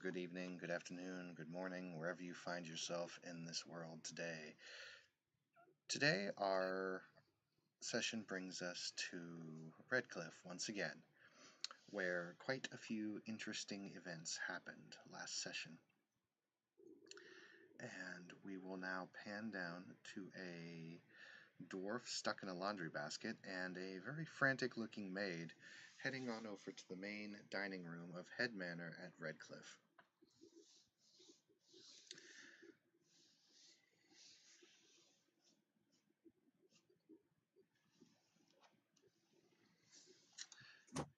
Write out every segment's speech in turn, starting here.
good evening, good afternoon, good morning, wherever you find yourself in this world today. Today, our session brings us to Redcliffe once again, where quite a few interesting events happened last session. And we will now pan down to a dwarf stuck in a laundry basket and a very frantic looking maid heading on over to the main dining room of Head Manor at Redcliffe.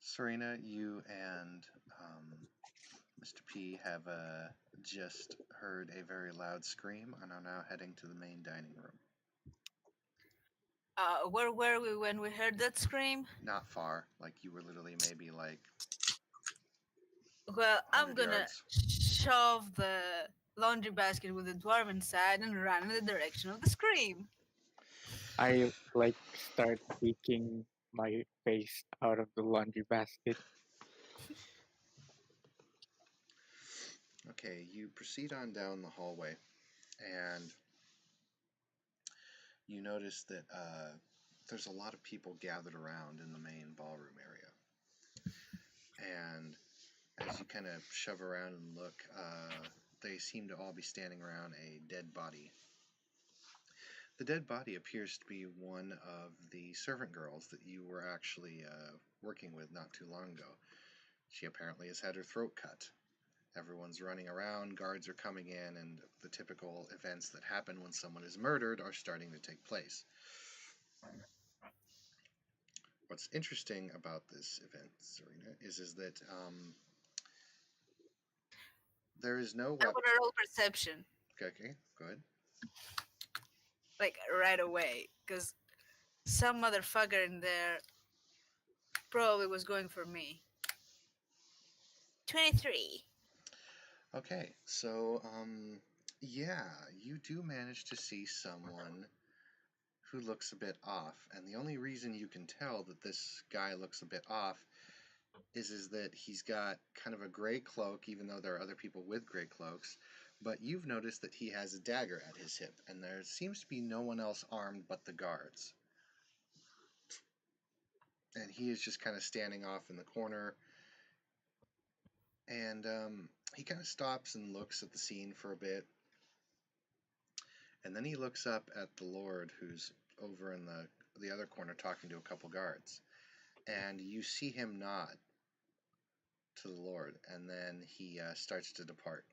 Serena, you and Mr. P have just heard a very loud scream and are now heading to the main dining room. Where were we when we heard that scream? Not far, like you were literally maybe like Well, I'm 100 gonna yards. shove the laundry basket with the dwarf inside and run in the direction of the scream. I start taking my face out of the laundry basket. Okay, you proceed on down the hallway, and you notice that there's a lot of people gathered around in the main ballroom area. And as you kind of shove around and look, they seem to all be standing around a dead body. The dead body appears to be one of the servant girls that you were actually working with not too long ago. She apparently has had her throat cut. Everyone's running around, guards are coming in, and the typical events that happen when someone is murdered are starting to take place. What's interesting about this event, Serena, is that there is no I weapon. want to roll perception, Okay, go ahead. like right away, because some motherfucker in there probably was going for me. 23. Okay, so yeah, you do manage to see someone who looks a bit off, and the only reason you can tell that this guy looks a bit off is that he's got kind of a gray cloak, even though there are other people with gray cloaks, but you've noticed that he has a dagger at his hip, and there seems to be no one else armed but the guards. And he is just kind of standing off in the corner, and he kind of stops and looks at the scene for a bit, and then he looks up at the Lord, who's over in the other corner talking to a couple guards. And you see him nod to the Lord, and then he starts to depart.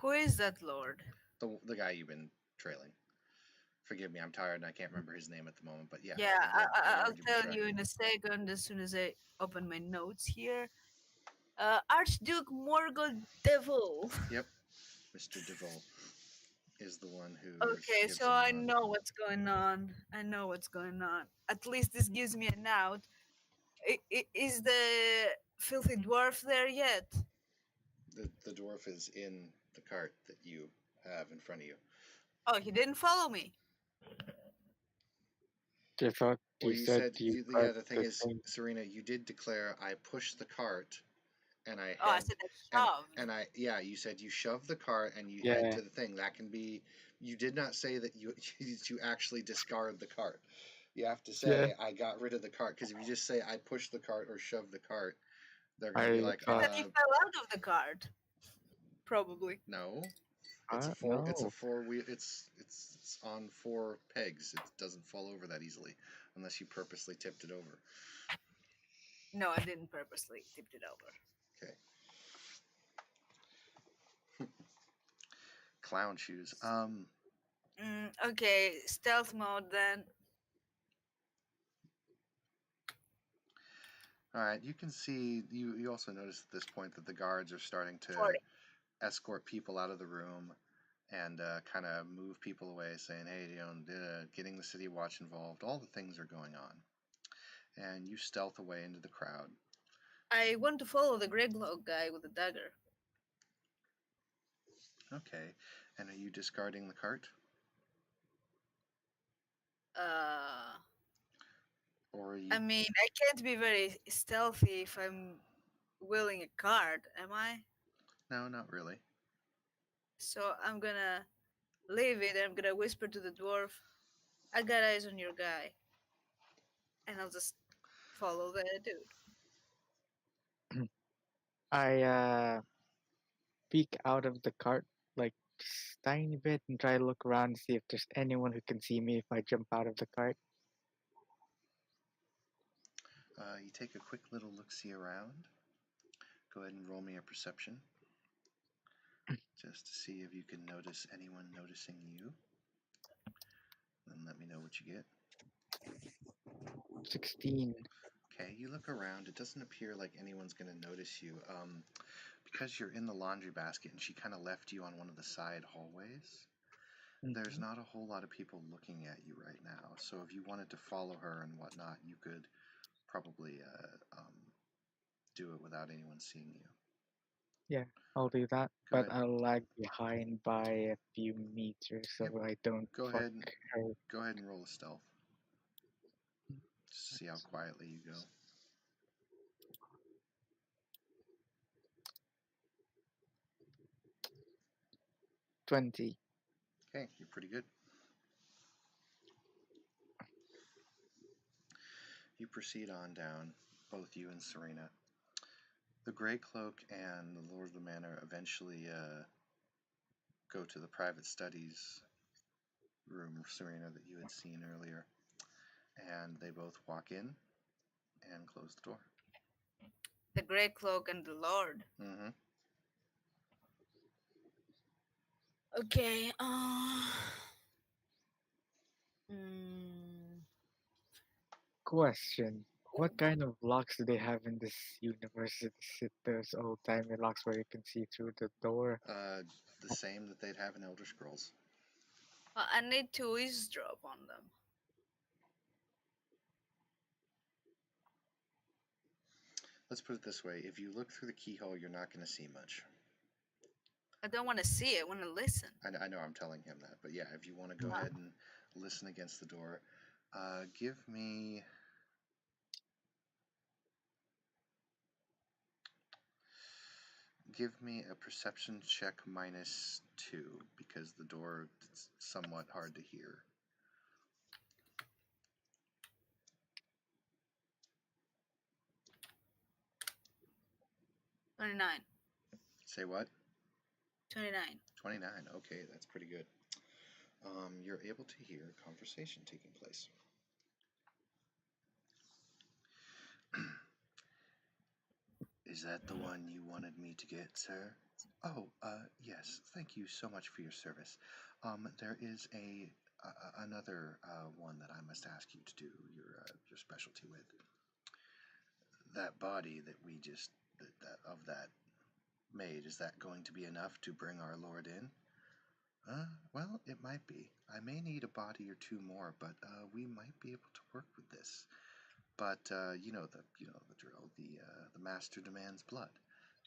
Who is that lord? The guy you've been trailing. Forgive me, I'm tired and I can't remember his name at the moment, but yeah, Yeah, the I'll Lord you've been tell you tracking. in a second as soon as I open my notes here. Archduke Morgoth Devil. Yep, Mr. DeVol is the one who Okay, gives so him I the nod. know what's going on. I know what's going on. At least this gives me an out. Is the filthy dwarf there yet? The dwarf is in the cart that you have in front of you. Oh, he didn't follow me. I thought Well, you you said said, you yeah, got the thing the is, thing. Serena, you did declare I pushed the cart and I Oh, I head said I shoved. and I yeah, you said you shoved the cart and you head Yeah, to the thing. That can be. You did not say that you actually discard the cart. You have to yeah. say I got rid of the cart, because if you just say I pushed the cart or shoved the cart, they're gonna be I like, I thought, thought he fell out of the cart. Probably. no. It's a four. It's a no. four wheel. It's on four pegs. It doesn't fall over that easily, unless you purposely tipped it over. No, I didn't purposely tipped it over. Okay. Clown shoes. Okay, stealth mode then. All right. You can see. You also notice at this point that the guards are starting to 40. escort people out of the room and kind of move people away, saying, "Hey, getting the city watch involved. All the things are going on." And you stealth away into the crowd. I want to follow the Greglog guy with the dagger. Okay. And are you discarding the cart, Uh, or are I you? mean, I can't be very stealthy if I'm wheeling a cart, am I? No, not really. So I'm gonna leave it and I'm gonna whisper to the dwarf, I got eyes on your guy. And I'll just follow the dude. I peek out of the cart like just tiny bit and try to look around to see if there's anyone who can see me if I jump out of the cart. You take a quick little look-see around. Go ahead and roll me a perception, just to see if you can notice anyone noticing you. Then let me know what you get. 16. Okay, you look around. It doesn't appear like anyone's going to notice you. Because you're in the laundry basket and she kind of left you on one of the side hallways, there's Mhm. not a whole lot of people looking at you right now. So if you wanted to follow her and whatnot, you could probably do it without anyone seeing you. Yeah, I'll do that, Go but ahead. I'll lag behind by a few meters so Yep. I don't Go fuck ahead. her. Go ahead and roll a stealth. Just see how quietly you go. 20. Okay, you're pretty good. You proceed on down, both you and Serena. The Grey Cloak and the Lord of the Manor eventually go to the private studies room, Serena, that you had seen earlier. And they both walk in and close the door. The Grey Cloak and the Lord. Mm-hmm. Okay. Mm, Question. What kind of locks do they have in this universe? Is it those old timey locks where you can see through the door? The same that they'd have in Elder Scrolls. well, I need to eavesdrop on them. Let's put it this way: if you look through the keyhole, you're not going to see much. I don't want to see it. I want to listen. I know I'm telling him that, but yeah, if you want to go ahead and listen against the door, give me a perception check -2 because the door is somewhat hard to hear. 29. Say what? 29. 29. Okay, that's pretty good. You're able to hear a conversation taking place. Is that the one you wanted me to get, sir? Oh, yes. Thank you so much for your service. There is another one that I must ask you to do your specialty with. That body that we just of that maid, is that going to be enough to bring our lord in? Well, it might be. I may need a body or two more, but we might be able to work with this. But you know the drill. The master demands blood,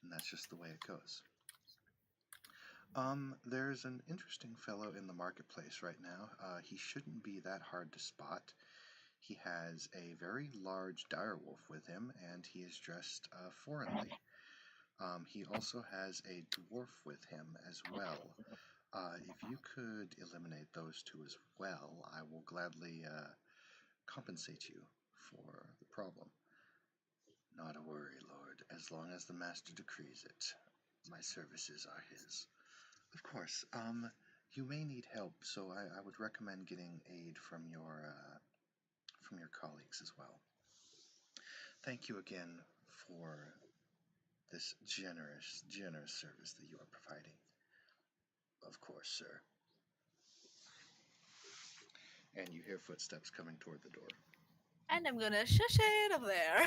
and that's just the way it goes. There's an interesting fellow in the marketplace right now. He shouldn't be that hard to spot. He has a very large direwolf with him, and he is dressed foreignly. He also has a dwarf with him as well. If you could eliminate those two as well, I will gladly compensate you for the problem. Not a worry, Lord, as long as the Master decrees it. My services are his. Of course, you may need help, so I would recommend getting aid from your colleagues as well. Thank you again for this generous service that you are providing. Of course, sir. And you hear footsteps coming toward the door. And I'm gonna shush it up there.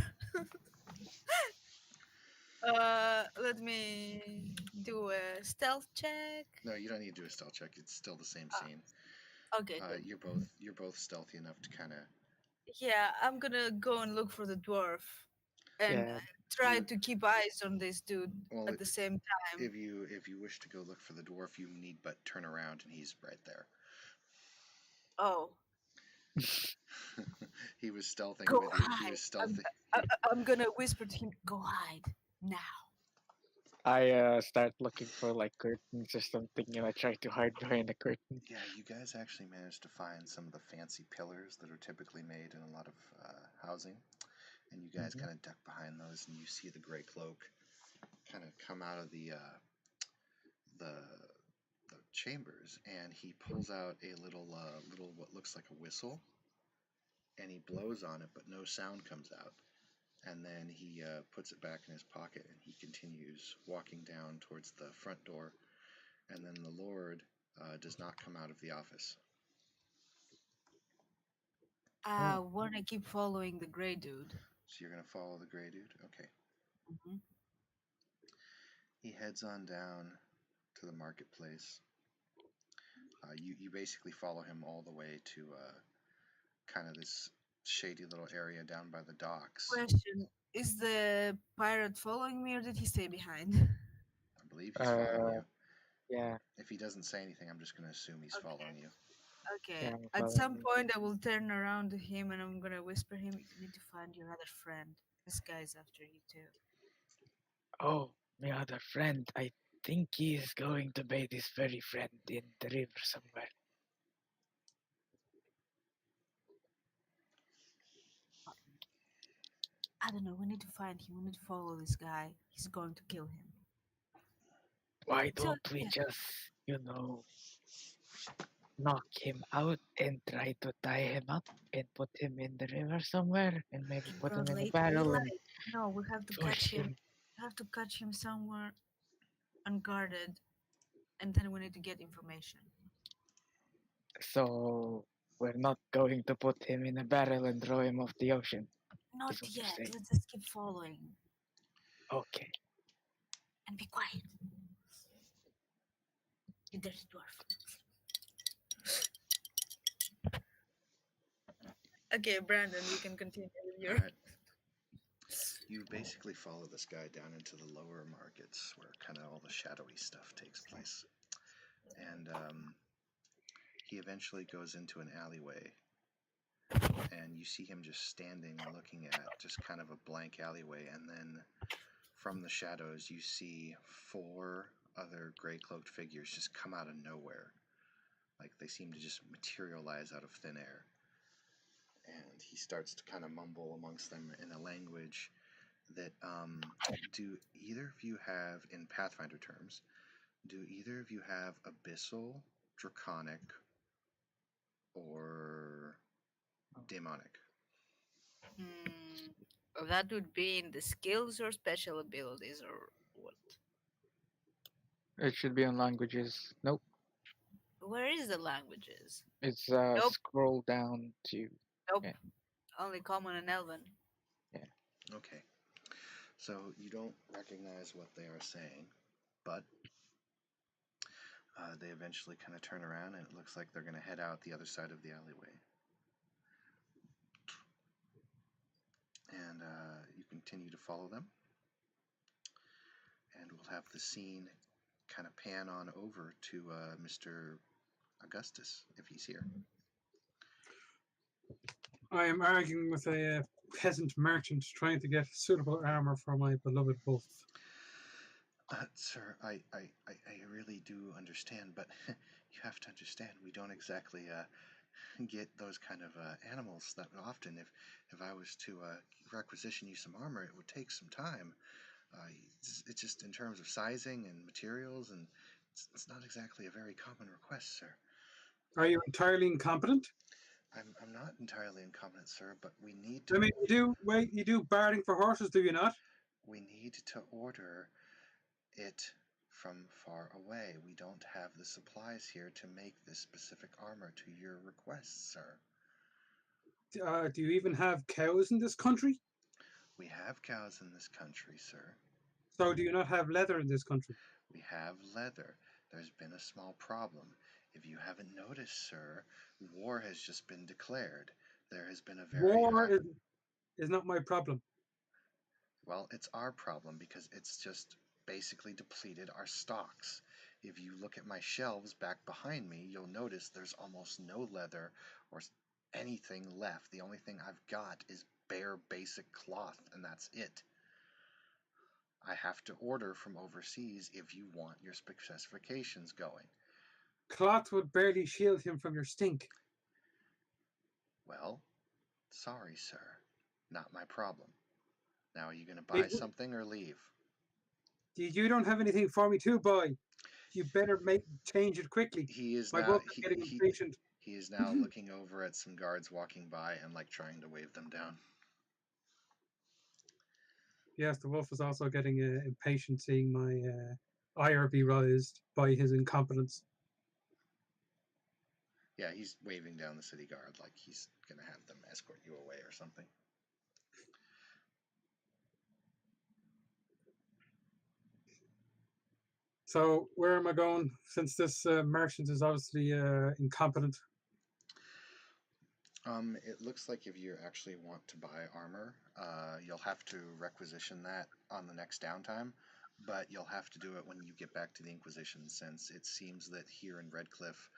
Let me do a stealth check. No, you don't need to do a stealth check. It's still the same scene. Okay, good. You're both stealthy enough to kind of. Yeah, I'm gonna go and look for the dwarf and Yeah, try to keep eyes on this dude Well, at the same time. if you wish to go look for the dwarf, you need but turn around and he's right there. Oh, He was stealthing go with you. He hide. was stealthy. I'm gonna whisper to him, go hide now. I start looking for like curtains or something, and I try to hide behind a curtain. Yeah, you guys actually managed to find some of the fancy pillars that are typically made in a lot of housing, and you guys Mhm. kind of duck behind those, and you see the gray cloak kind of come out of the the chambers, and he pulls out a little what looks like a whistle, and he blows on it, but no sound comes out. And then he puts it back in his pocket, and he continues walking down towards the front door. And then the Lord does not come out of the office. I Oh, want to keep following the gray dude. So you're gonna follow the gray dude? Okay. Hmm. He heads on down to the marketplace. You basically follow him all the way to kind of this shady little area down by the docks. Question: is the pirate following me, or did he stay behind? I believe he's following you. yeah, If he doesn't say anything, I'm just gonna assume he's Okay. following you. Okay. yeah, I'm At following some you. point, I will turn around to him and I'm gonna whisper him, "You need to find your other friend. This guy's after you too." Oh, my other friend, I think he is going to bathe his very friend in the river somewhere. I don't know. We need to find him. We need to follow this guy. He's going to kill him. Why So don't we yeah, just, knock him out and try to tie him up and put him in the river somewhere and maybe put bro, him in a late, barrel and daylight. No, we have to push catch him. him? We have to catch him somewhere unguarded, and then we need to get information. So we're not going to put him in a barrel and throw him off the ocean, Not is what you're yet. saying. Let's just keep following Okay. and be quiet. You dirty dwarf. Okay, Brandon, you can continue with your. All right. You basically follow this guy down into the lower markets where kind of all the shadowy stuff takes place. And he eventually goes into an alleyway. And you see him just standing looking at just kind of a blank alleyway. And then from the shadows, you see 4 other gray cloaked figures just come out of nowhere. Like they seem to just materialize out of thin air. And he starts to kind of mumble amongst them in a language that do either of you have, in Pathfinder terms, do either of you have Abyssal, Draconic, or Demonic? That would be in the skills or special abilities or what? It should be on languages. Nope. Where is the languages? It's Nope. scroll down to Nope. yeah. Only common and elven. Okay. So you don't recognize what they are saying, but they eventually kind of turn around and it looks like they're going to head out the other side of the alleyway. And you continue to follow them. And we'll have the scene kind of pan on over to Mr. Augustus, if he's here. I am arguing with a peasant merchant trying to get suitable armor for my beloved wolf. Sir, I really do understand, but you have to understand, we don't exactly get those kind of animals that often. If I was to requisition you some armor, it would take some time. It's just in terms of sizing and materials, and it's not exactly a very common request, sir. Are you entirely incompetent? I'm not entirely incompetent, sir, but we need I to mean, you do barding for horses, do you not? order it from far away. We don't have the supplies here to make this specific armor to your request, sir. Do you even have cows in this country? We have cows in this country, sir. So do you not have leather in this country? We have leather. There's been a small problem. If you haven't noticed, sir, war has just been declared. There has been a very War high... is not my problem. Well, it's our problem because it's just basically depleted our stocks. If you look at my shelves back behind me, you'll notice there's almost no leather or anything left. The only thing I've got is bare basic cloth, and that's it. I have to order from overseas if you want your specifications going. Cloth would barely shield him from your stink. Well, sorry, sir. Not my problem. Now, are you going to buy Wait, something or leave? you don't have anything for me to buy. You better change it quickly. He is My now wolf is getting impatient. he is now looking over at some guards walking by and like trying to wave them down. Yes, the wolf is also getting impatient seeing my ire be raised by his incompetence. Yeah, he's waving down the city guard like he's gonna have them escort you away or something. So where am I going? Since this merchant is obviously incompetent. It looks like if you actually want to buy armor, you'll have to requisition that on the next downtime, but you'll have to do it when you get back to the Inquisition, since it seems that here in Redcliffe,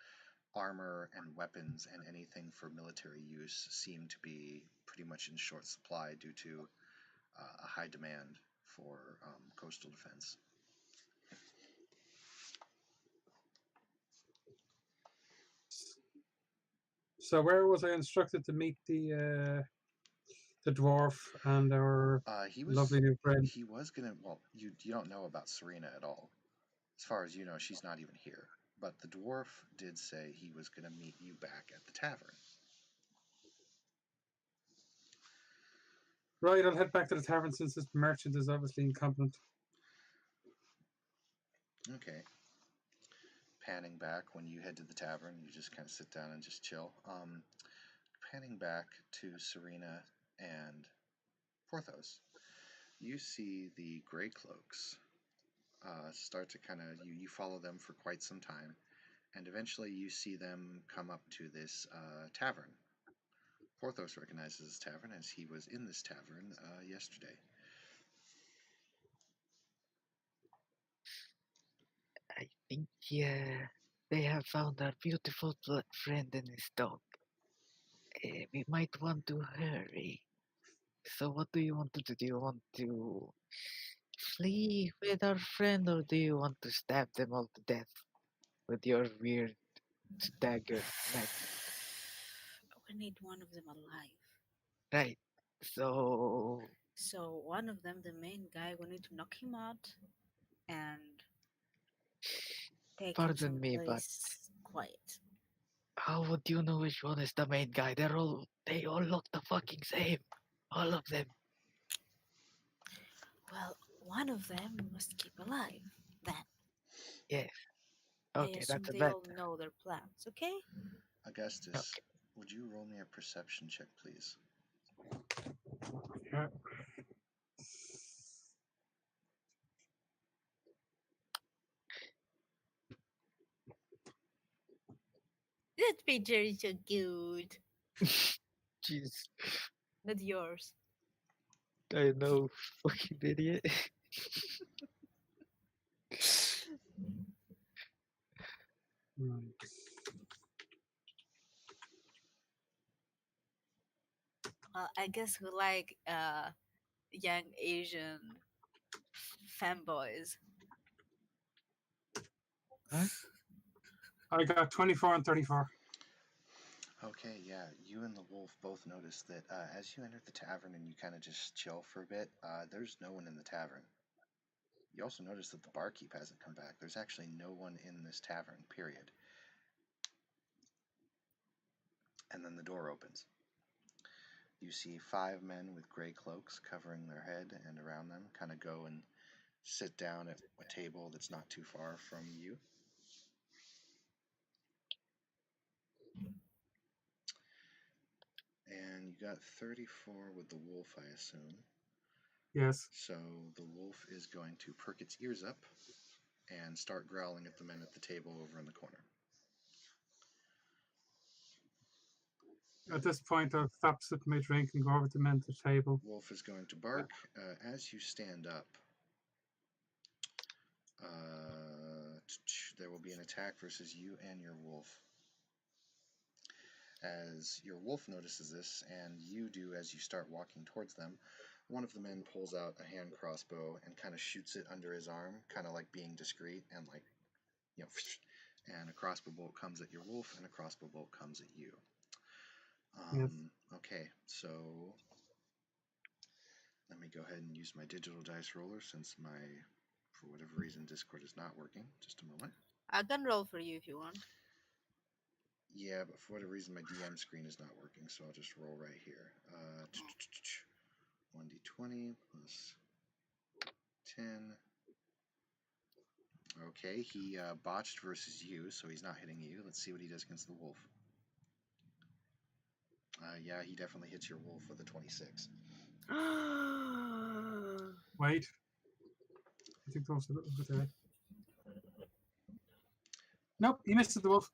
armor and weapons and anything for military use seem to be pretty much in short supply due to a high demand for coastal defense. So where was I instructed to meet the dwarf and our He was lovely new friend? he was gonna. Well, you don't know about Serena at all. As far as you know, she's not even here. But the dwarf did say he was gonna meet you back at the tavern. Right, I'll head back to the tavern since this merchant is obviously incompetent. Okay. Panning back, when you head to the tavern, you just kind of sit down and just chill. Panning back to Serena and Porthos, you see the Grey Cloaks start to kind of, you follow them for quite some time, and eventually you see them come up to this tavern. Porthos recognizes this tavern as he was in this tavern yesterday. I think they have found our beautiful friend and his dog. We might want to hurry. So what do you want to do? Do you want to flee with our friend, or do you want to stab them all to death with your weird dagger knife? We need one of them alive. Right. So So one of them, the main guy, we need to knock him out and take him pardon me, but someplace quiet. how would you know which one is the main guy? They all look the fucking same. All of them. Well, one of them we must keep alive. Then Yes. I Okay, assume that's a they bet. all know their plans. Okay. Augustus, Okay. would you roll me a perception check, please? Yeah. That picture is so good. Jeez. Not yours. I know, fucking idiot. Right. I guess we like young Asian fanboys. Huh? I got 24 and 34. Okay, yeah, you and the wolf both noticed that as you entered the tavern and you kind of just chill for a bit, there's no one in the tavern. You also notice that the barkeep hasn't come back. There's actually no one in this tavern, period. And then the door opens. You see 5 men with gray cloaks covering their head and around them kind of go and sit down at a table that's not too far from you. And you got 34 with the wolf, I assume. Yes. So the wolf is going to perk its ears up and start growling at the men at the table over in the corner. At this point, I'll stop sipping my drink and go over to the men at the table. Wolf is going to bark. As you stand up, there will be an attack versus you and your wolf. As your wolf notices this, and you do as you start walking towards them, One of the men pulls out a hand crossbow and kind of shoots it under his arm, kind of like being discreet, and like, you know, and a crossbow bolt comes at your wolf, and a crossbow bolt comes at you. Yes. Okay, so let me go ahead and use my digital dice roller since my, for whatever reason, Discord is not working. Just a moment. I can roll for you if you want. Yeah, but for whatever reason, my DM screen is not working, so I'll just roll right here. 1d20 plus 10. Okay, he botched versus you, so he's not hitting you. Let's see what he does against the wolf. Yeah, he definitely hits your wolf with a 26. Wait. I think the wolf's a little bit there. Nope, he missed the wolf.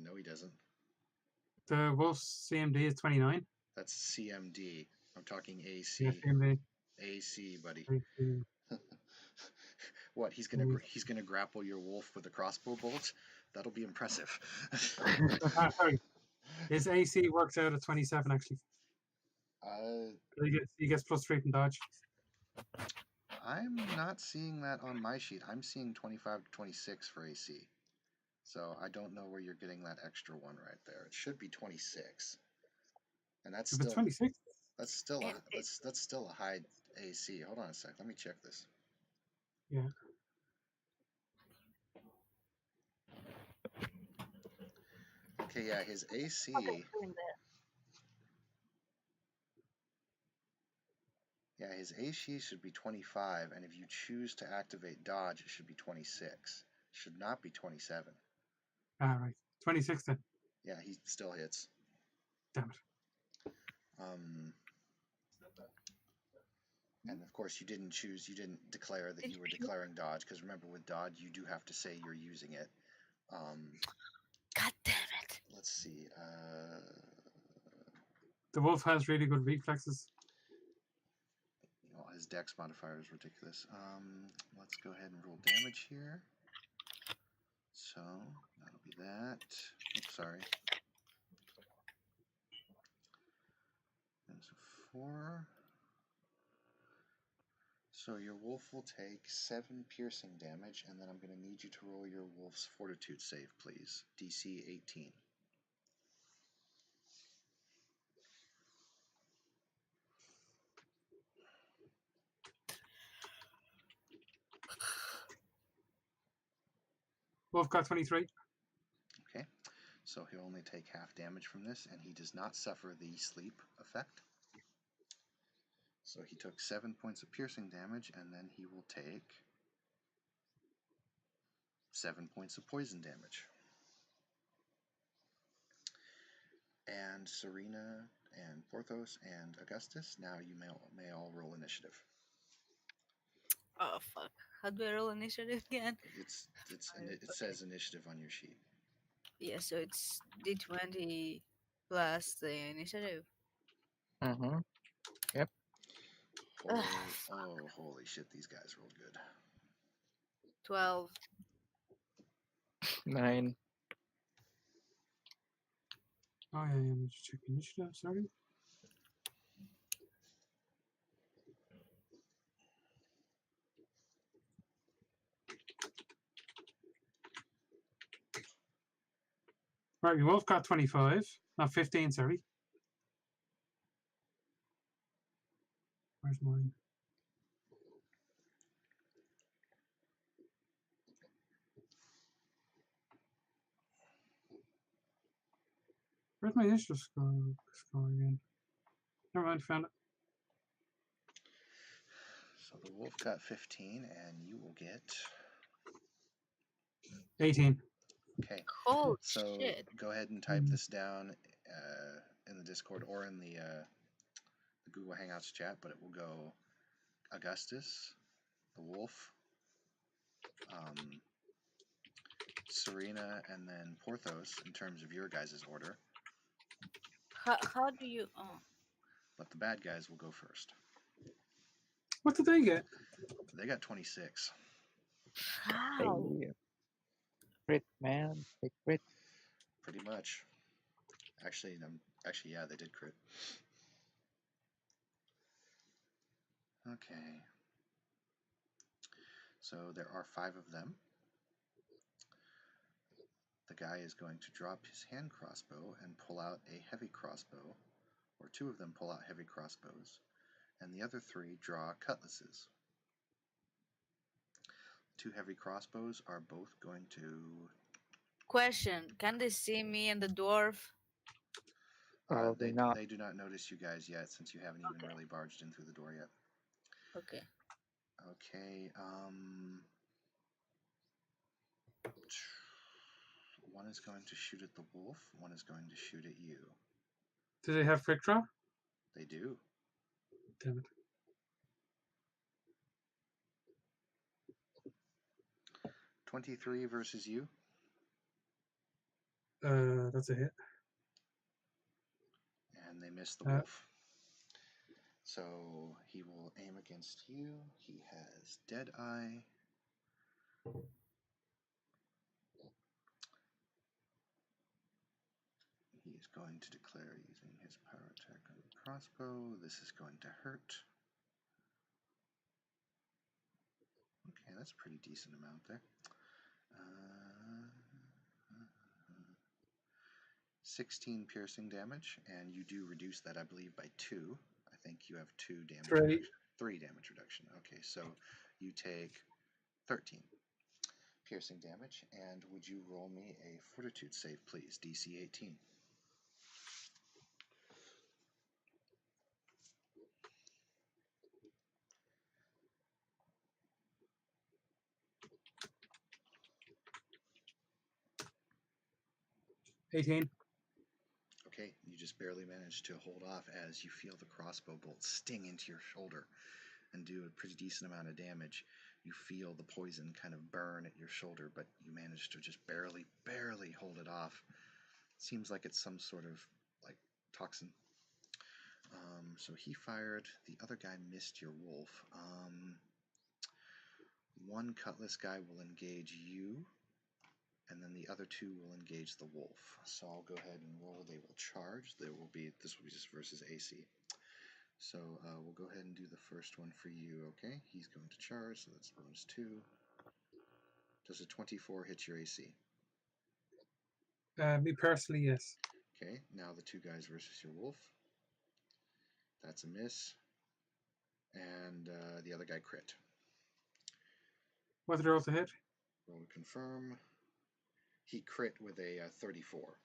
No, he doesn't. The wolf's CMD is 29. That's CMD. I'm talking AC. Yeah, CMD. AC, buddy. AC. What? He's gonna grapple your wolf with a crossbow bolt? That'll be impressive. Sorry. His AC works out at 27 actually. He gets +3 from dodge. I'm not seeing that on my sheet. I'm seeing 25 to 26 for AC. So I don't know where you're getting that extra one right there. It should be 26. And that's If still it's 26, that's still a high AC. Hold on a sec. Let me check this. yeah. Okay, yeah, his AC. Yeah, his AC should be 25, and if you choose to activate dodge, it should be 26. It should not be 27. Ah, right. 26 then. Yeah, he still hits. Damn it. And of course, you didn't declare that you were declaring dodge, because remember, with dodge, you do have to say you're using it. God damn it. Let's see. The wolf has really good reflexes. Well, his dex modifier is ridiculous. Let's go ahead and roll damage here. So that'll be that. Oops, sorry. There's a 4. So your wolf will take 7 piercing damage, and then I'm going to need you to roll your wolf's fortitude save, please. DC 18. Wolf got 23. Okay, so he'll only take half damage from this, and he does not suffer the sleep effect. So he took 7 points of piercing damage, and then he will take 7 points of poison damage. And Serena and Porthos and Augustus, now you may all roll initiative. Oh fuck. How do I roll initiative again? It says initiative on your sheet. Yeah, so it's D20 plus the initiative. Mm-hmm. Holy shit, these guys rolled good. 12. 9. Oh, yeah, let me just check initiative, sorry. Right, we both got 25. Not 15, sorry. Where's mine? Where's my initiative score again? Never mind, found it. So the wolf got 15, and you will get 18. Okay. Oh So shit. go ahead and type this down in the Discord or in the Google Hangouts chat, but it will go Augustus, the wolf, Serena, and then Porthos in terms of your guys' order. How do you... Oh. But the bad guys will go first. What did they get? They got 26. How? Hey. Crit, man. Big crit. Pretty much. Actually, yeah, they did crit. Okay. So there are 5 of them. The guy is going to drop his hand crossbow and pull out a heavy crossbow, or 2 of them pull out heavy crossbows, and the other 3 draw cutlasses. 2 heavy crossbows are both going to. Question: can they see me and the dwarf? Probably not. They do not notice you guys yet, since you haven't even Okay. really barged in through the door yet. Okay. Okay. One is going to shoot at the wolf. One is going to shoot at you. Do they have quick draw? They do. Damn it. 23 versus you. That's a hit. And they miss the Uh, wolf. So he will aim against you. He has Deadeye. He is going to declare using his power attack on the crossbow. This is going to hurt. Okay, that's a pretty decent amount there. 16 piercing damage, and you do reduce that, I believe, by 2. I think you have 2 damage 3. reduction. 3 damage reduction. Okay, so you take 13 piercing damage, and would you roll me a fortitude save, please? DC 18. $18. Okay, you just barely managed to hold off as you feel the crossbow bolt sting into your shoulder and do a pretty decent amount of damage. You feel the poison kind of burn at your shoulder, but you manage to just barely hold it off. Seems like it's some sort of like toxin. So he fired. The other guy missed your wolf. One cutlass guy will engage you, and then the other 2 will engage the wolf. So I'll go ahead and roll. They will charge. This will be just versus AC. So we'll go ahead and do the first one for you. Okay, he's going to charge, so that's bonus 2. Does a 24 hit your AC? Me personally, yes. Okay, now the 2 guys versus your wolf. That's a miss, and the other guy crit. What did I also hit? Roll to confirm. He crit with a 34.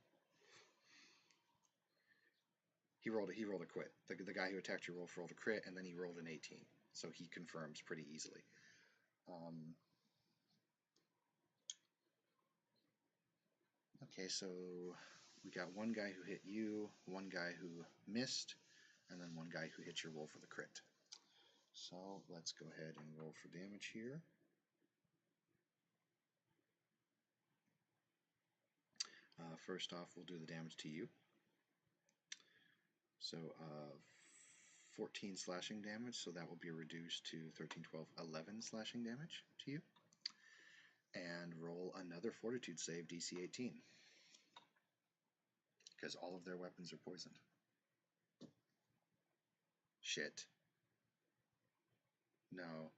He rolled a quit. The guy who attacked your wolf rolled a crit, and then he rolled an 18. So he confirms pretty easily. Okay, so we got one guy who hit you, one guy who missed, and then one guy who hit your wolf with a crit. So let's go ahead and roll for damage here. First off, we'll do the damage to you. So 14 slashing damage, so that will be reduced to 13, 12, 11 slashing damage to you. And roll another fortitude save, DC 18. Because all of their weapons are poisoned. Shit. No.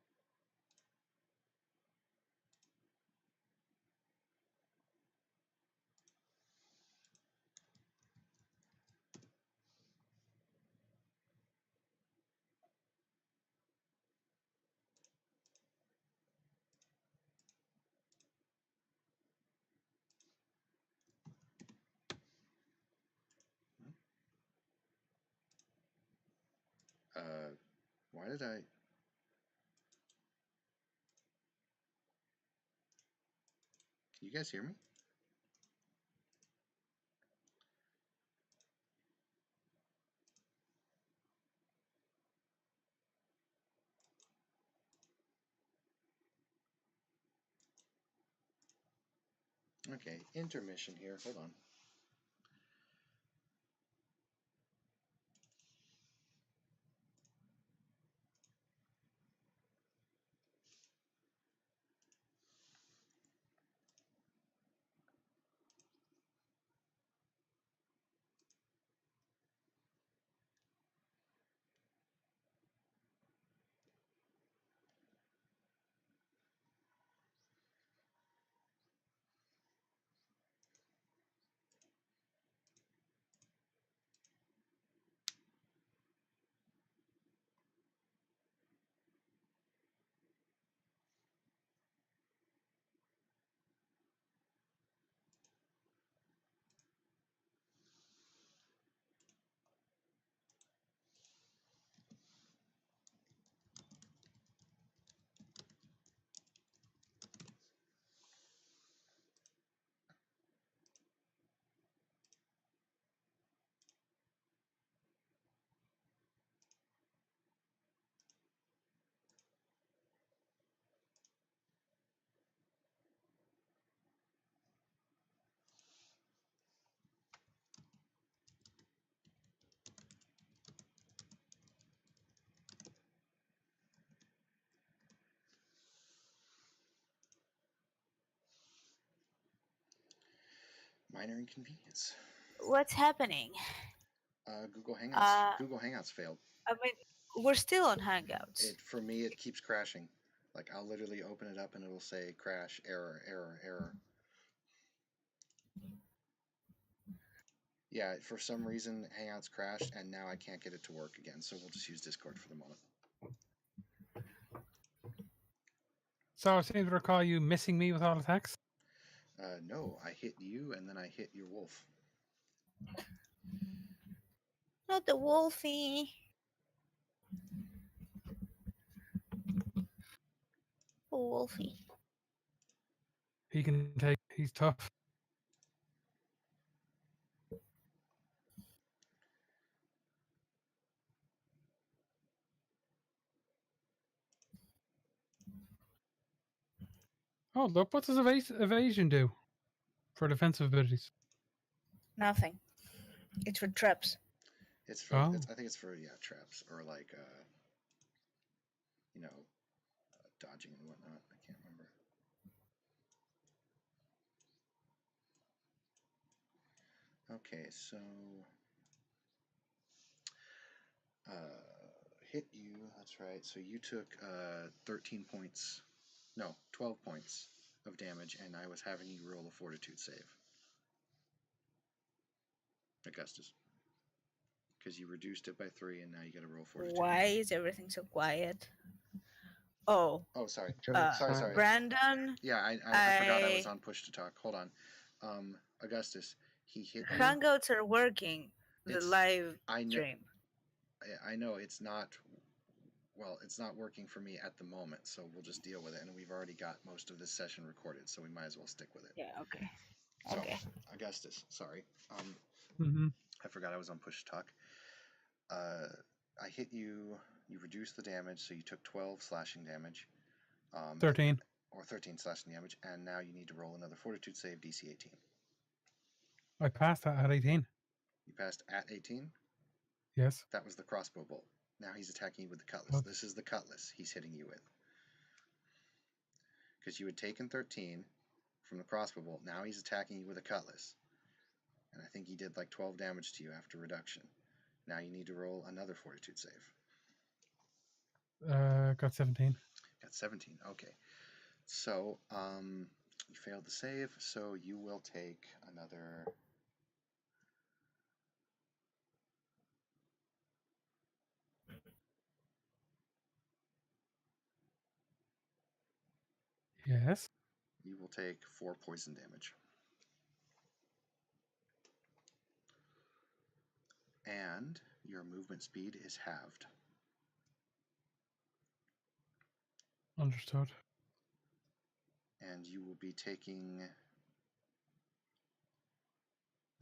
Why did I... Can you guys hear me? Okay, intermission here. Hold on. minor inconvenience. What's happening? Google Hangouts. Google Hangouts failed. I mean, we're still on Hangouts. For me, it keeps crashing. Like I'll literally open it up and it'll say crash, error, error, error. Yeah, for some reason Hangouts crashed and now I can't get it to work again. So we'll just use Discord for the moment. So I seem to recall you missing me with all attacks. No, I hit you and then I hit your wolf. Not the Wolfie. Oh, Wolfie. He can take. He's tough. Oh, look, what does evasion do for defensive abilities? Nothing. It's for traps. It's for. Oh. I think it's for traps or like dodging and whatnot. I can't remember. Okay, so hit you. That's right. So you took 13 points. No, 12 points of damage, and I was having you roll a fortitude save. Augustus. Because you reduced it by 3, and now you got to roll fortitude. Why is everything so quiet? Oh. Oh, sorry. Sorry. Brandon. Yeah, I forgot I was on push to talk. Hold on. Augustus, he hit you. Hangouts are working. The live stream. I know it's not. Well, it's not working for me at the moment, so we'll just deal with it. And we've already got most of this session recorded, so we might as well stick with it. Yeah. Okay. So, Okay. Augustus, sorry. I forgot I was on push to talk. I hit you. You reduced the damage, so you took 12 slashing damage. 13. Or 13 slashing damage, and now you need to roll another fortitude save, DC 18. I passed that at 18. You passed at 18? Yes. That was the crossbow bolt. Now he's attacking you with the cutlass. Oh. This is the cutlass he's hitting you with. Because you had taken 13 from the crossbow bolt. Now he's attacking you with a cutlass. And I think he did like 12 damage to you after reduction. Now you need to roll another fortitude save. Got 17. Got 17. Okay. So, you failed the save, so you will take another... Yes. You will take 4 poison damage. And your movement speed is halved. Understood. And you will be taking...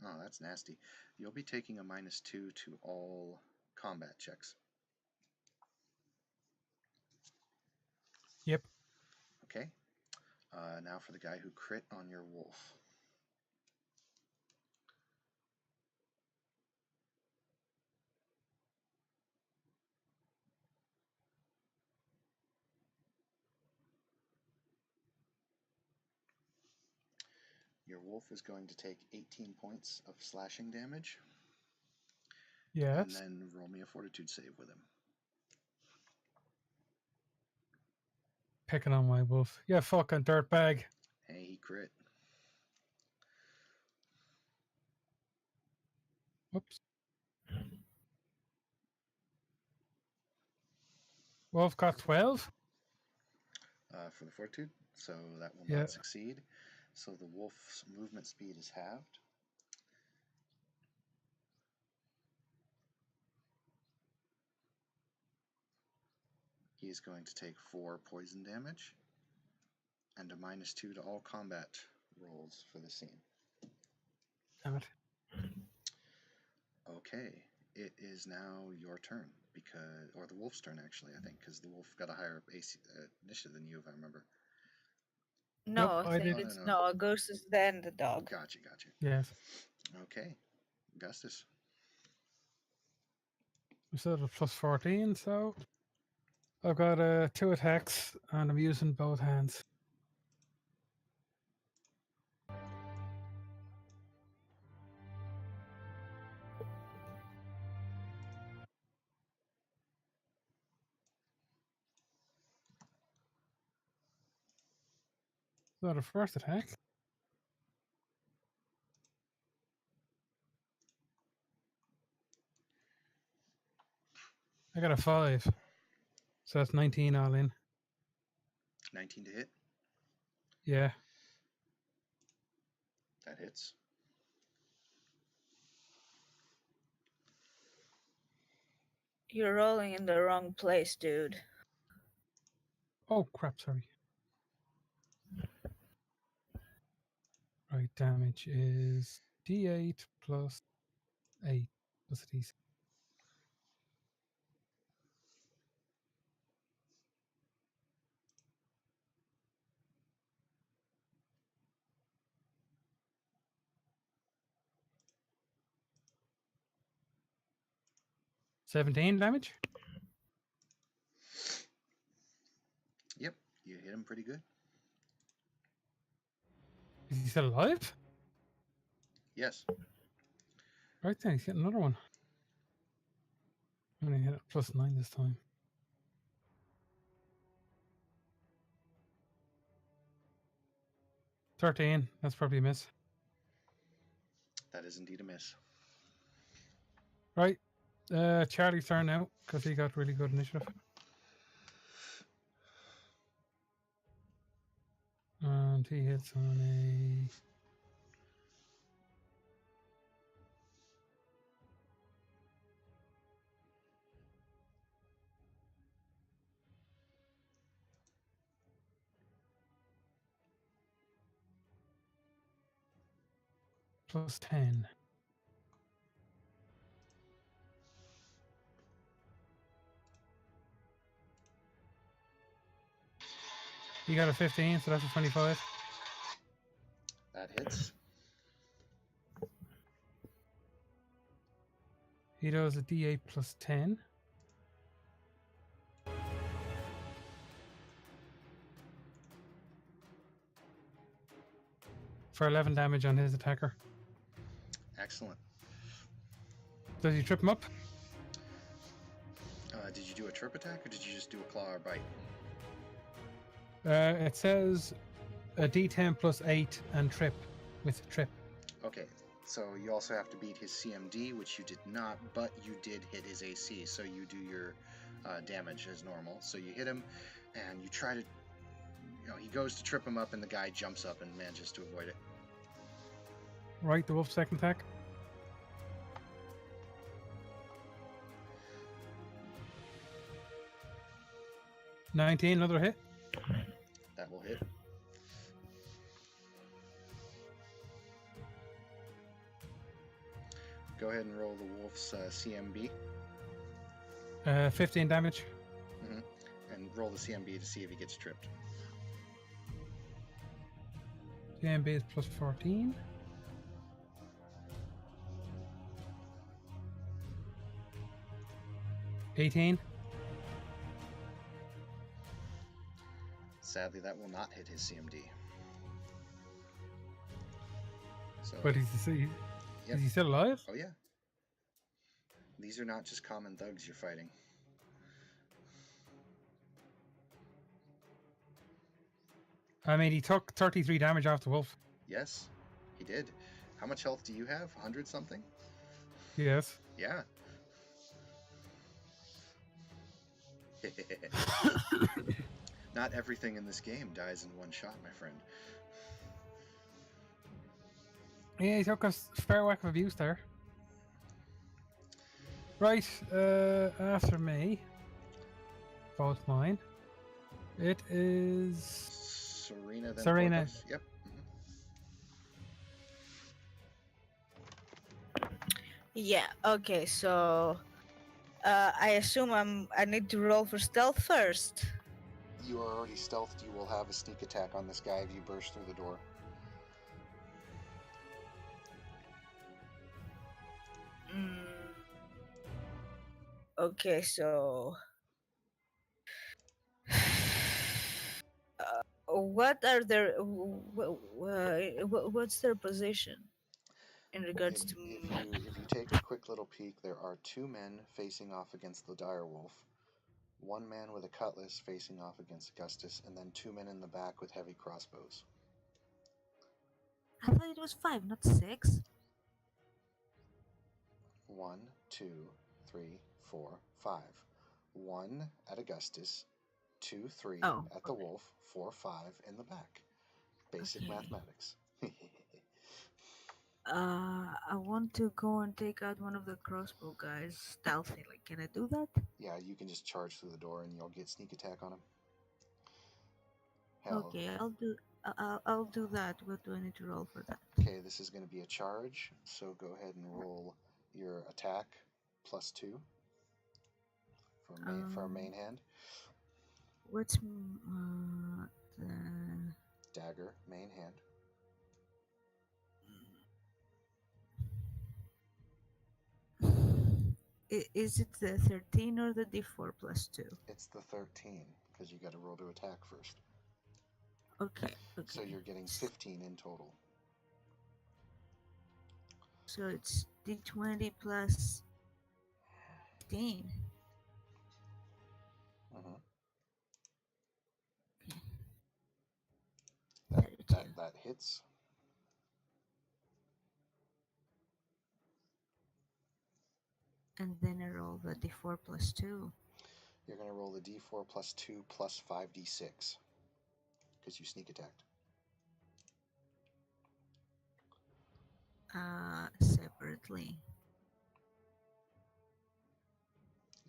Oh, that's nasty. You'll be taking a -2 to all combat checks. Yep. Okay. Now for the guy who crit on your wolf. Your wolf is going to take 18 points of slashing damage. Yes. And then roll me a fortitude save with him. Picking on my wolf. Yeah, fucking dirtbag. Hey, he crit. Whoops. Wolf got 12. For the fortitude, so that will Yeah. not succeed. So the wolf's movement speed is halved. He is going to take 4 poison damage and a -2 to all combat rolls for the scene. Damn it. Okay, it is now your turn, or the wolf's turn actually, I think, because the wolf got a higher initiative than you, if I remember. No, Nope, I think did. it's no. Augustus, then the dog. Gotcha. Yes. Okay, Augustus. We still have a +14, so I've got 2 attacks and I'm using both hands. that a first attack? I got a 5. So that's 19 all in. 19 to hit. Yeah. That hits. You're rolling in the wrong place, dude. Oh, crap, sorry. Right, damage is D8 plus 8 plus a D6. $17 damage? Yep, you hit him pretty good. Is he still alive? Yes. Right then, he's getting another one. I'm going to hit it plus 9 this time. $13. That's probably a miss. That is indeed a miss. Right. Charlie's turn now, because he got really good initiative. And he hits on a... plus 10. He got a 15, so that's a 25. That hits. He does a D8 plus 10. For 11 damage on his attacker. Excellent. Does he trip him up? Did you do a trip attack or did you just do a claw or bite? It says a D10 plus 8 and trip with trip. Okay, so you also have to beat his CMD, which you did not, but you did hit his AC, so you do your damage as normal. So you hit him, and you try to, he goes to trip him up, and the guy jumps up and manages to avoid it. Right, the wolf second attack. $19, another hit. That will hit. Go ahead and roll the wolf's CMB. 15 damage. And roll the CMB to see if he gets tripped. CMB is plus 14. $18. Sadly, that will not hit his CMD. So, But is he still alive? oh yeah. These are not just common thugs you're fighting. I mean, he took 33 damage off the wolf. Yes, he did. How much health do you have? 100 something? Yes. Yeah. Not everything in this game dies in one shot, my friend. Yeah, he took a fair whack of abuse there. Right, after me, both mine. It is Serena, then Serena. Porthos. Yep. Yeah. Okay. So, I assume I need to roll for stealth first. You are already stealthed. You will have a sneak attack on this guy if you burst through the door. Okay. So, what are their what's their position in regards to? If you take a quick little peek, there are two men facing off against the direwolf, one man with a cutlass facing off against Augustus, and then two men in the back with heavy crossbows. I thought it was 5, not 6. 1, 2, 3, 4, 5. 1 at Augustus, 2, 3 Oh, at the wolf, 4, 5 in the back. Basic Okay. mathematics. I want to go and take out one of the crossbow guys stealthily. Can I do that? Yeah, you can just charge through the door and you'll get sneak attack on him. Hell, Okay, I'll do that. What do I need to roll for that? okay, this is going to be a charge, so go ahead and roll your attack +2 for our main hand. What's the Dagger, main hand. is it the 13 or the D4 +2? It's the 13, because you got to roll to attack first. Okay. So you're getting 15 in total. So it's D20 plus 15. Mhm. Okay. That hits. And then I roll the D4 +2. You're going to roll the D4 +2 plus 5d6, because you sneak attacked. Separately.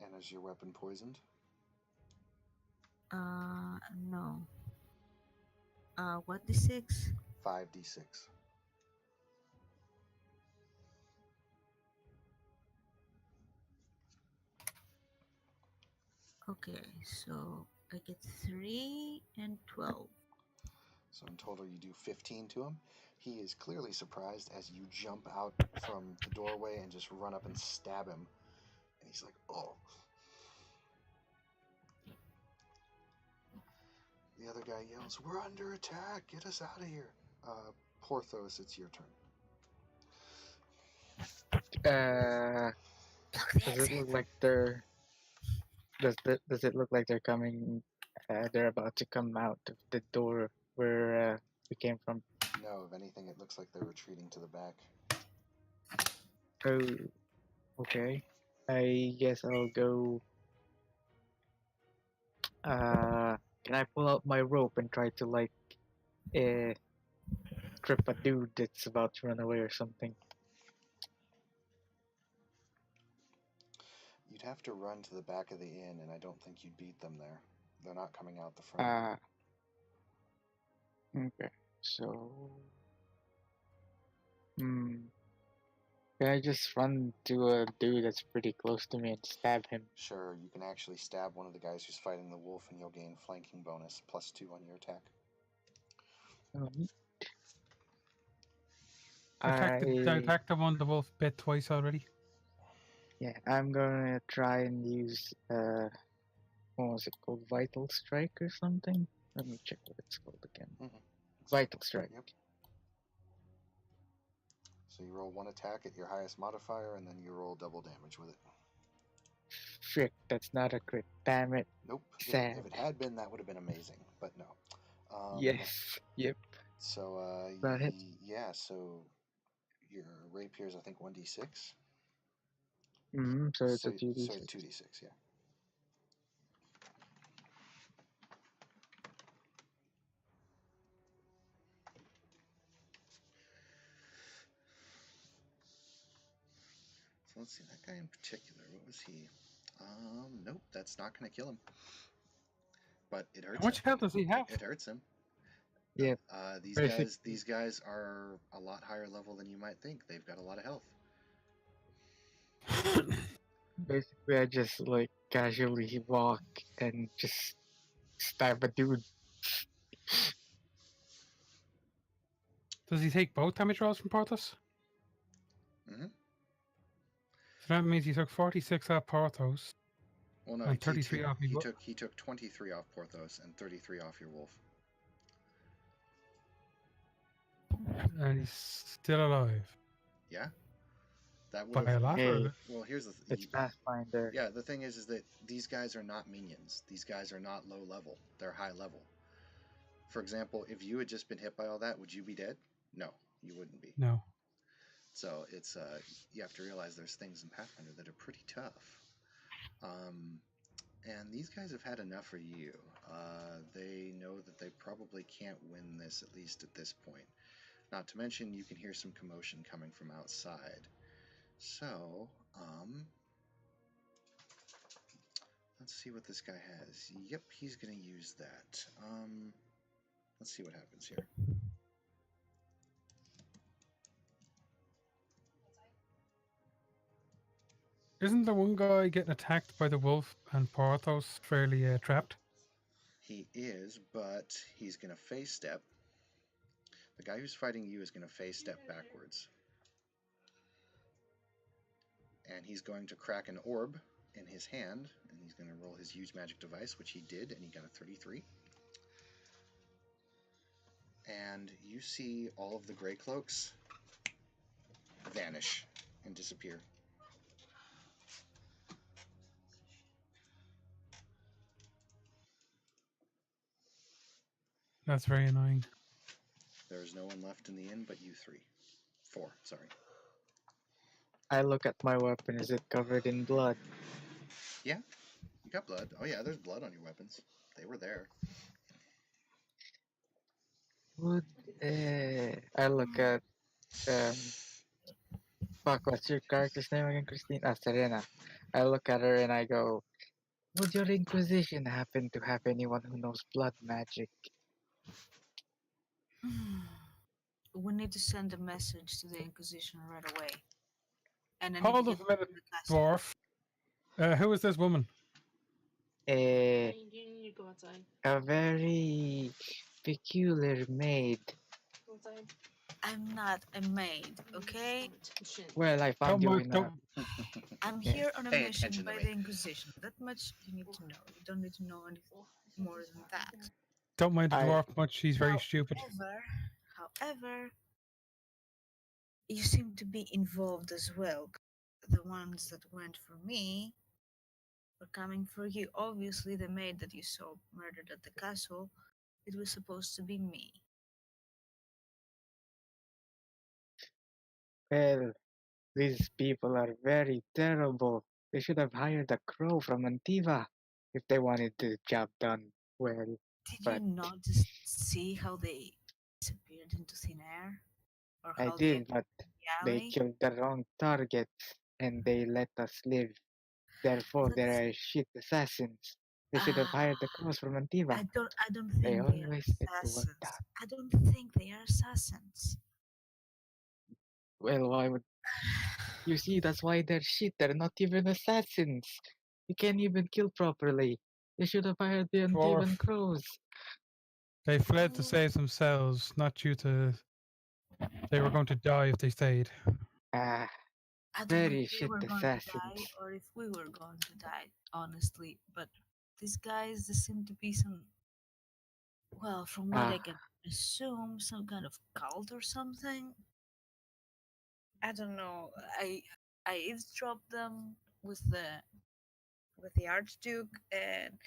And is your weapon poisoned? No. What D6? 5d6. Okay, so I get 3 and 12. So in total, you do 15 to him. He is clearly surprised as you jump out from the doorway and just run up and stab him. And he's like, oh. The other guy yells, we're under attack. Get us out of here. Porthos, it's your turn. Does it look like they're does it look like they're coming? They're about to come out of the door where we came from. No, if anything, it looks like they're retreating to the back. Oh, okay. I guess I'll go. Can I pull out my rope and try to like trip a dude that's about to run away or something? You'd have to run to the back of the inn, and I don't think you'd beat them there. They're not coming out the front. Okay. So, can I just run to a dude that's pretty close to me and stab him? Sure, you can actually stab one of the guys who's fighting the wolf, and you'll gain flanking bonus +2 on your attack. I attacked the one the wolf bit twice already. Yeah, I'm gonna try and use what was it called? Vital Strike or something? Let me check what it's called again. Vital Strike. Yep. So you roll one attack at your highest modifier, and then you roll double damage with it. Frick, that's not a crit. Damn it. Nope. Sad. If it had been, that would have been amazing, but no. Yes. Yep. So, That hits. yeah, so your rapier is, I think, 1d6. So it's a So 2d6. 2d6, yeah. So let's see, that guy in particular, what was he? Nope, that's not going to kill him. But it hurts How much him. health does he have? It hurts him. Yep. These guys are a lot higher level than you might think. They've got a lot of health. Basically, I just like casually walk and just stab a dude. Does he take both damage rolls from Porthos? Mm-hmm. So that means he took 46 off Porthos. Well, no, And 33 off me. he took 23 off Porthos and 33 off your wolf. And he's still alive. Yeah. That would By a lot? Hey. Well, here's the It's Pathfinder. Yeah, the thing is that these guys are not minions. These guys are not low level. They're high level. For example, if you had just been hit by all that, would you be dead? No. You wouldn't be. No. So it's you have to realize there's things in Pathfinder that are pretty tough. And these guys have had enough of you. They know that they probably can't win this, at least at this point. Not to mention, you can hear some commotion coming from outside. So, let's see what this guy has. Yep, he's going to use that. Let's see what happens here. Isn't the one guy getting attacked by the wolf and Porthos fairly trapped? He is, but he's going to phase step. The guy who's fighting you is going to phase step backwards. And he's going to crack an orb in his hand, and he's going to roll his use magic device, which he did, and he got a 33. And you see all of the gray cloaks vanish and disappear. That's very annoying. There is no one left in the inn but you three. 4, sorry. I look at my weapon. Is it covered in blood? Yeah, you got blood. Oh yeah, there's blood on your weapons. They were there. Would I look at fuck, what's your character's name again, Christine? Serena. I look at her and I go, would your Inquisition happen to have anyone who knows blood magic? We need to send a message to the Inquisition right away. And then Hold up a minute, dwarf. Who is this woman? A You need to go outside. very peculiar maid. Go outside. I'm not a maid, okay? Attention. Well, I found you in a... Don't. I'm Yeah. here on a Pay mission attention to by me. the Inquisition. That much you need to know. You don't need to know anything more than that. Don't mind the I- dwarf much. She's very stupid. However, you seem to be involved as well. The ones that went for me were coming for you. Obviously, the maid that you saw murdered at the castle, it was supposed to be me. Well, these people are very terrible. They should have hired a crow from Antiva if they wanted the job done well. Did But- you not just see how they disappeared into thin air? Or I how did, ended but up in the they alley? killed the wrong targets and they let us live. Therefore, they That's- are shit assassins. They should have hired the crows from Antiva. I don't think They they are always get to work assassins. that. I don't think they are assassins. Well, why would you see? That's why they're shit. They're not even assassins. You can't even kill properly. They should have hired the Antivan Dwarf. crows. They fled to save themselves, not due to. They were going to die if they stayed. Ah, I don't Very know if they shit were going to die assassins. or if we were going to die, honestly. But these guys, there seem to be some, well, from what I Ah. can assume, some kind of cult or something. I don't know. I eavesdropped them with the Archduke, and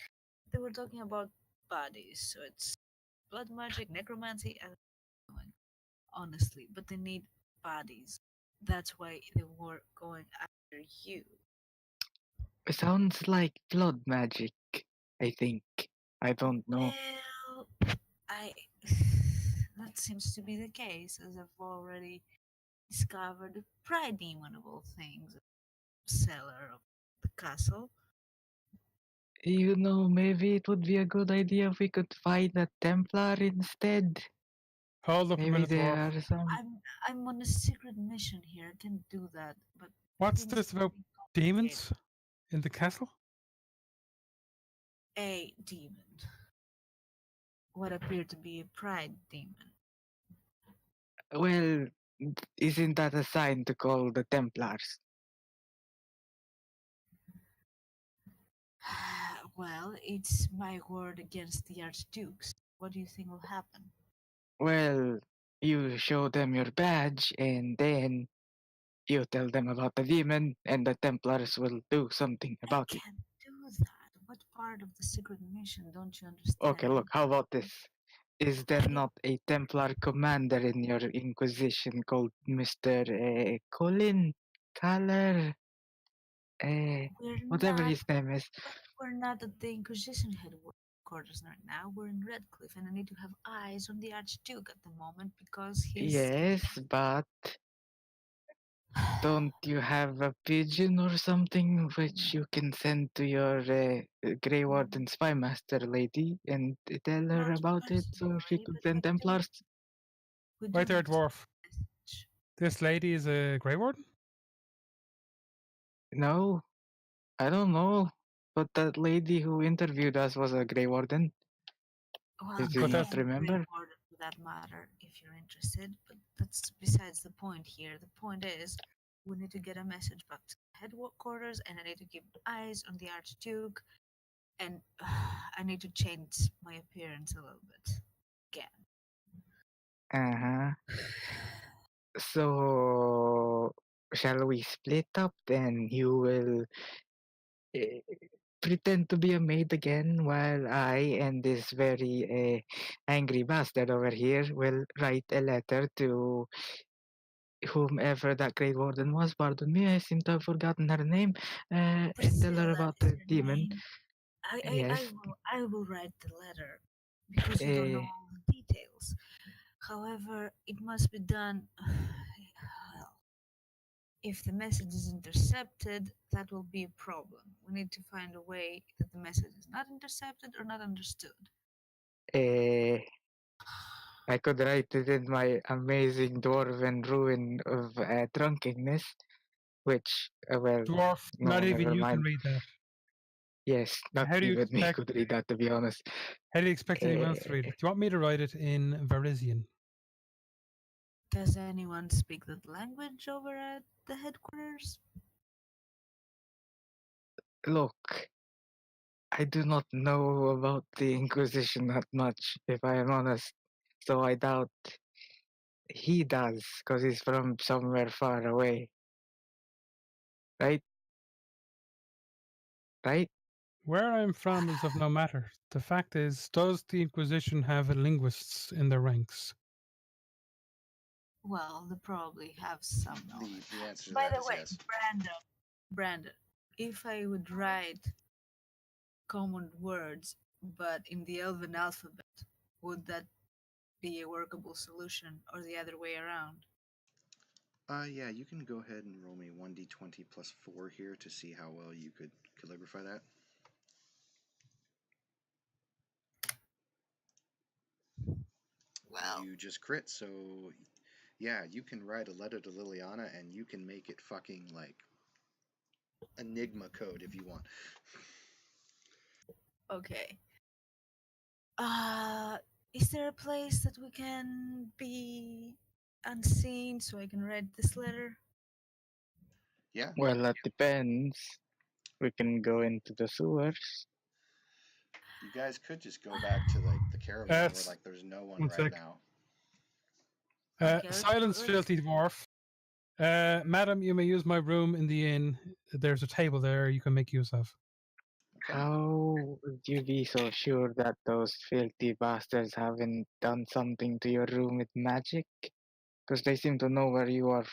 they were talking about bodies. So it's blood magic, necromancy, I don't know, honestly. But they need bodies. That's why they were going after you. it sounds like blood magic. I think. I don't know. Well, that seems to be the case, as I've already discovered the pride demon of all things, cellar of the castle. You know, maybe it would be a good idea if we could find a Templar instead. Hold up a Maybe minute, there dwarf. are some. I'm on a secret mission here. I can do that, but What's things this can about be complicated. demons in the castle? A demon. What appeared to be a pride demon. Well, isn't that a sign to call the Templars? Well, it's my word against the Archdukes. What do you think will happen? Well, you show them your badge and then you tell them about the demon and the Templars will do something about I it. can't do that. What part of the secret mission don't you understand? Okay, look, how about this? Is there not a Templar commander in your Inquisition called Mr. Colin Thaler? We're Whatever not. his name is. We're not at the Inquisition headquarters right now. We're in Redcliffe, and I need to have eyes on the Archduke at the moment because he's. Yes, but don't you have a pigeon or something which you can send to your Grey Warden Spymaster lady and tell her Not about it so she personally, could but send Templars? we Right do there, have some dwarf. message. This lady is a Grey Warden? No, I don't know. But that lady who interviewed us was a Grey Warden. Well, Did I you But am not that's a Grey remember? Warden for that matter, if you're interested. But that's besides the point here. The point is, we need to get a message back to headquarters, and I need to keep eyes on the Archduke, and I need to change my appearance a little bit again. Uh-huh. So, shall we split up then? You will uh, pretend to be a maid again while I and this very angry bastard over here will write a letter to whomever that Great Warden was. Pardon me, I seem to have forgotten her name. And tell her Priscilla about is the her demon. name. Yes. I will write the letter because you don't know Uh, all the details. However, it must be done. Well, if the message is intercepted, that will be a problem. We need to find a way that the message is not intercepted or not understood. I could write it in my amazing dwarven ruin of drunkenness, which, well, dwarf. no, Not even never you can mind. read that. Yes, not How do you even me expect? could read that, to be honest. How do you expect anyone else to read Uh, it? Do you want me to write it in Varisian? Does anyone speak that language over at the headquarters? Look, I do not know about the Inquisition that much, if I am honest. So I doubt he does, because he's from somewhere far away. Right? Right? Where I'm from is of no matter. The fact is, does the Inquisition have linguists in their ranks? Well, they probably have some knowledge. The answer to By that the is way, yes. Brandon, if I would write common words but in the Elven alphabet, would that be a workable solution, or the other way around? Yeah, you can go ahead and roll me 1d20 plus 4 here to see how well you could calligraphy that. Well, You just crit, so yeah, you can write a letter to Liliana and you can make it fucking like Enigma code if you want. okay. Is there a place that we can be unseen so I can write this letter? Yeah, Well, that depends. We can go into the sewers. you guys could just go back to like the caravan where That's- like there's no one one right sec. now. Okay, Silence, let's- filthy dwarf. Madam, you may use my room in the inn. There's a table there you can make use of. Okay. How would you be so sure that those filthy bastards haven't done something to your room with magic? Because they seem to know where you are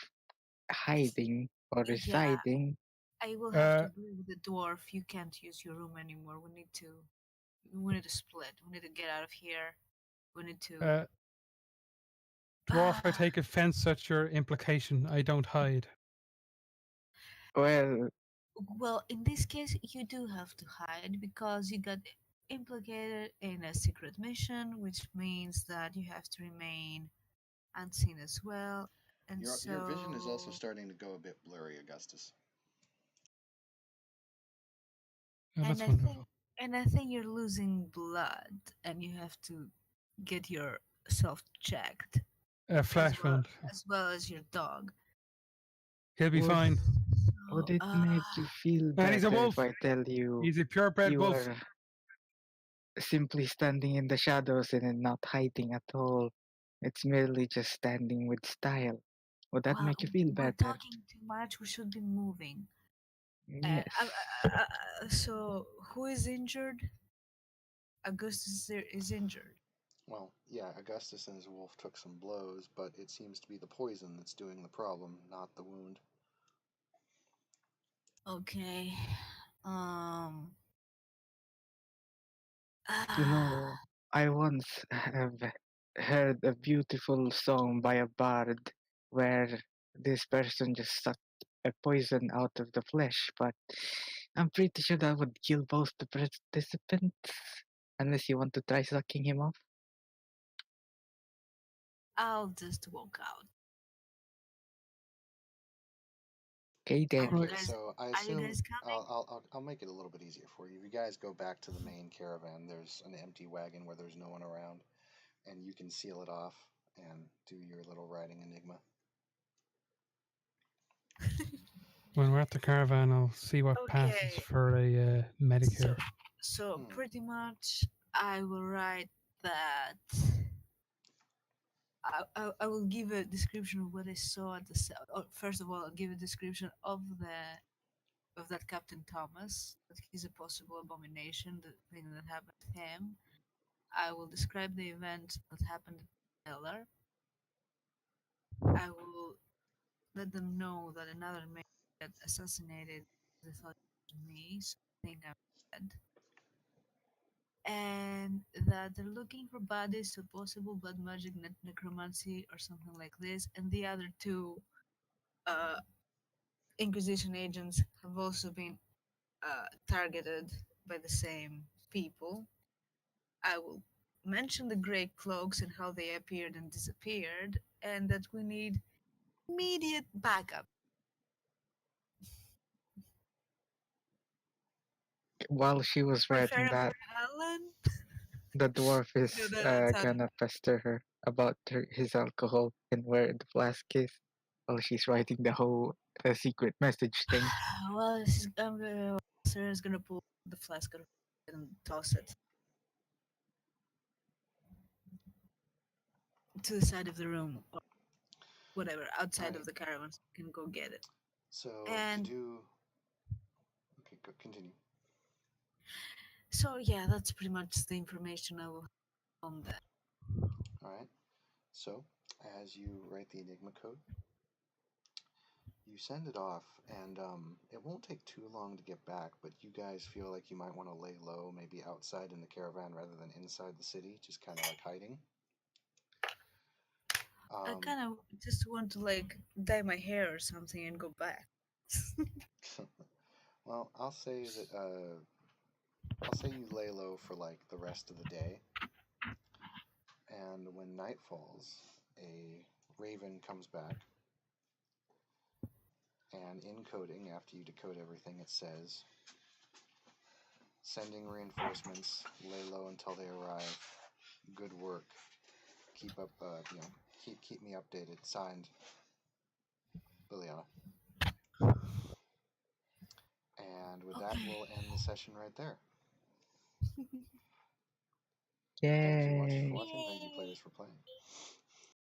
hiding or Yeah. residing. I will have to Uh, agree with the dwarf. You can't use your room anymore. We need to split. We need to get out of here. We need to. Dwarf, I take offense at your implication. I don't hide. Well, Well, in this case, you do have to hide because you got implicated in a secret mission, which means that you have to remain unseen as well. And Your vision is also so- starting to go a bit blurry, Augustus. Oh, that's and wonderful. I think you're losing blood, and you have to get yourself checked, Flash wound. as well as your dog. He'll be Would- fine. would it make you feel And he's a better wolf. if I tell you He's a purebred you wolf. are simply standing in the shadows and not hiding at all? It's merely just standing with style. Would that make you feel We're better? talking too much. We should be moving. Yes. So, who is injured? Augustus is injured. Well, yeah, Augustus and his wolf took some blows, but it seems to be the poison that's doing the problem, not the wound. Okay. Um. You know, I once have heard a beautiful song by a bard where this person just sucked a poison out of the flesh, but I'm pretty sure that would kill both the participants, unless you want to try sucking him off. I'll just walk out. Okay, Are then. you Right. guys? So I Are you assume guys coming? I'll make it a little bit easier for you. If you guys go back to the main caravan, there's an empty wagon where there's no one around, and you can seal it off and do your little riding enigma. When we're at the caravan, I'll see what passes Okay. for a Medicare. So Hmm. pretty much, I will write that. I will give a description of what I saw at the. First of all, I'll give a description of that Captain Thomas. That he's a possible abomination. The thing that happened to him. I will describe the event that happened to Eller. I will let them know that another man got assassinated. They thought it was me, so I think I'm dead. And that they're looking for bodies, so possible blood magic, necromancy, or something like this. And the other two Inquisition agents have also been targeted by the same people. I will mention the Grey Cloaks and how they appeared and disappeared, and that we need immediate backup. While she was writing Preferably that, Helen. the dwarf is That's how gonna pester her about his alcohol and where the flask is while she's writing the whole secret message thing. Well, Sarah's gonna pull the flask out and toss it to the side of the room or whatever, outside Right. of the caravan, so you can go get it. So And to do. Okay, go, continue. so yeah, that's pretty much the information I will have on that. All right. So as you write the enigma code, you send it off, and it won't take too long to get back. But you guys feel like you might want to lay low, maybe outside in the caravan rather than inside the city, just kind of like hiding. I kind of just want to like dye my hair or something and go back. Well, I'll say that I'll say you lay low for like the rest of the day, and when night falls, a raven comes back, and in coding, after you decode everything, it says, "Sending reinforcements. Lay low until they arrive. Good work. Keep up. Keep me updated." Signed, Liliana. And with that, we'll end the session right there. Thank you much for Yay! watching. Thank you, players, for playing.